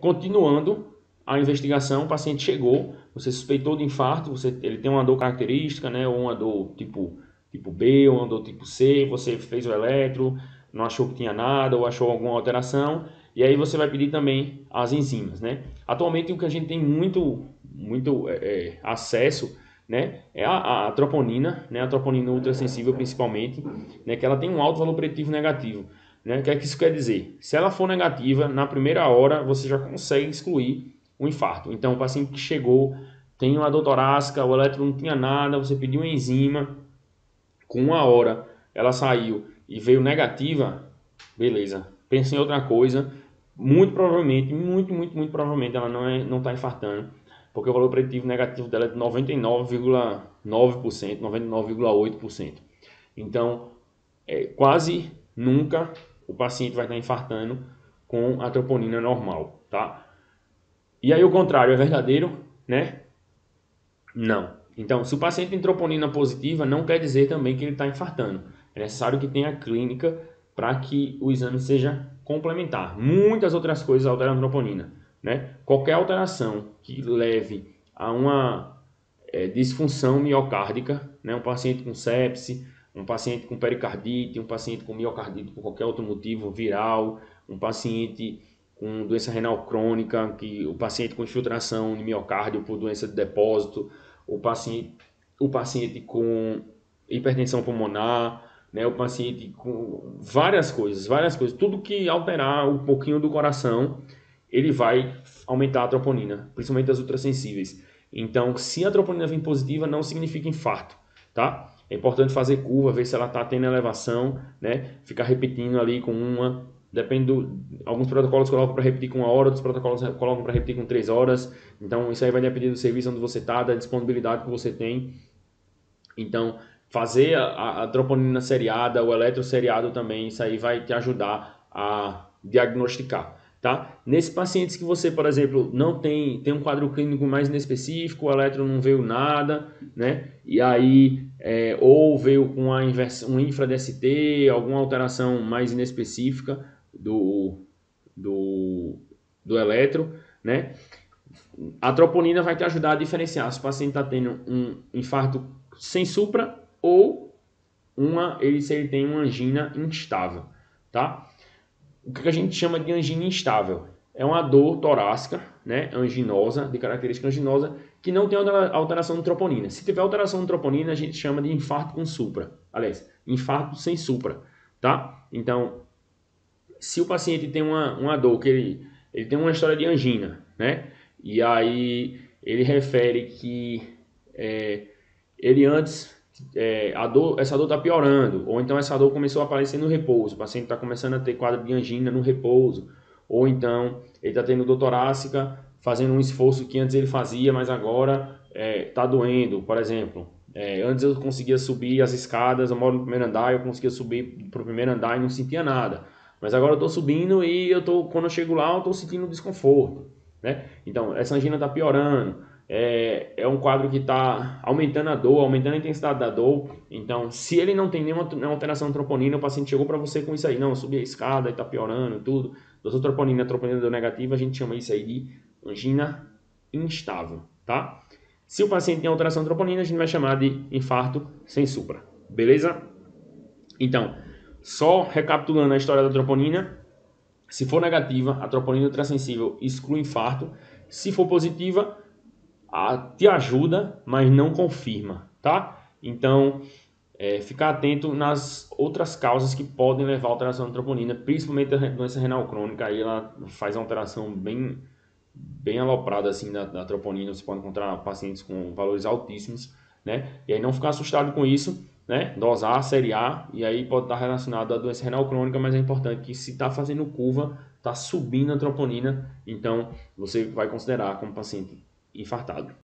Continuando a investigação, o paciente chegou, você suspeitou de infarto, ele tem uma dor característica, né? Ou uma dor tipo B, ou uma dor tipo C, você fez o eletro, não achou que tinha nada, ou achou alguma alteração, e aí você vai pedir também as enzimas, né? Atualmente o que a gente tem muito acesso, né, é a troponina, né, a troponina ultrassensível principalmente, né, que ela tem um alto valor preditivo negativo. Né? O que é que isso quer dizer? Se ela for negativa, na primeira hora você já consegue excluir o infarto. Então, o paciente que chegou, tem uma dor torácica, o eletro não tinha nada, você pediu uma enzima, com uma hora ela saiu e veio negativa, beleza. Pensa em outra coisa, muito provavelmente, muito provavelmente ela não está infartando, porque o valor preditivo negativo dela é de 99,9%, 99,8%. Então, quase nunca o paciente vai estar infartando com a troponina normal, tá? E aí o contrário é verdadeiro, né? Não. Então, se o paciente tem troponina positiva, não quer dizer também que ele está infartando. É necessário que tenha clínica para que o exame seja complementar. Muitas outras coisas alteram a troponina, né? Qualquer alteração que leve a uma disfunção miocárdica, né? Um paciente com sepse, um paciente com pericardite, um paciente com miocardite por qualquer outro motivo viral, um paciente com doença renal crônica, o paciente com infiltração de miocárdio por doença de depósito, o paciente com hipertensão pulmonar, né, o paciente com várias coisas, tudo que alterar um pouquinho do coração, ele vai aumentar a troponina, principalmente as ultrassensíveis. Então, se a troponina vem positiva, não significa infarto, tá? É importante fazer curva, ver se ela está tendo elevação, né? Ficar repetindo ali com uma, alguns protocolos colocam para repetir com 1 hora, outros protocolos colocam para repetir com 3 horas. Então, isso aí vai depender do serviço onde você está, da disponibilidade que você tem. Então, fazer a troponina seriada, o eletroseriado também, isso aí vai te ajudar a diagnosticar. Tá? Nesses pacientes que você, por exemplo, não tem um quadro clínico mais inespecífico, o eletro não veio nada, né? E aí, ou veio com um infra-DST, alguma alteração mais inespecífica do eletro, né? A troponina vai te ajudar a diferenciar se o paciente está tendo um infarto sem supra ou se ele tem uma angina instável, tá? O que a gente chama de angina instável? É uma dor torácica, né, anginosa, de característica anginosa, que não tem alteração de troponina. Se tiver alteração de troponina, a gente chama de infarto com supra. Aliás, infarto sem supra, tá? Então, se o paciente tem uma dor, que ele tem uma história de angina, né? E aí ele refere que ele antes, essa dor está piorando, ou então essa dor começou a aparecer no repouso, o paciente está começando a ter quadro de angina no repouso, ou então ele está tendo dor torácica, fazendo um esforço que antes ele fazia, mas agora está doendo, por exemplo. Antes eu conseguia subir as escadas, eu moro no primeiro andar, eu conseguia subir para o primeiro andar e não sentia nada. Mas agora eu estou subindo e quando eu chego lá eu estou sentindo desconforto, né? Então, essa angina está piorando. É um quadro que está aumentando a dor, aumentando a intensidade da dor. Então, se ele não tem nenhuma alteração de troponina, o paciente chegou para você com isso aí. Não, eu subi a escada e está piorando, tudo. Doutor, troponina deu negativa, a gente chama isso aí de angina instável, tá? Se o paciente tem alteração de troponina, a gente vai chamar de infarto sem supra, beleza? Então, só recapitulando a história da troponina, se for negativa, a troponina ultrassensível exclui infarto. Se for positiva, te ajuda, mas não confirma, tá? Então, ficar atento nas outras causas que podem levar à alteração da troponina, principalmente a doença renal crônica, aí ela faz uma alteração bem aloprada assim da troponina, você pode encontrar pacientes com valores altíssimos, né? E aí não ficar assustado com isso, né? Dosar, seriar, e aí pode estar relacionado à doença renal crônica, mas é importante que se está fazendo curva, está subindo a troponina, então você vai considerar como paciente infartado.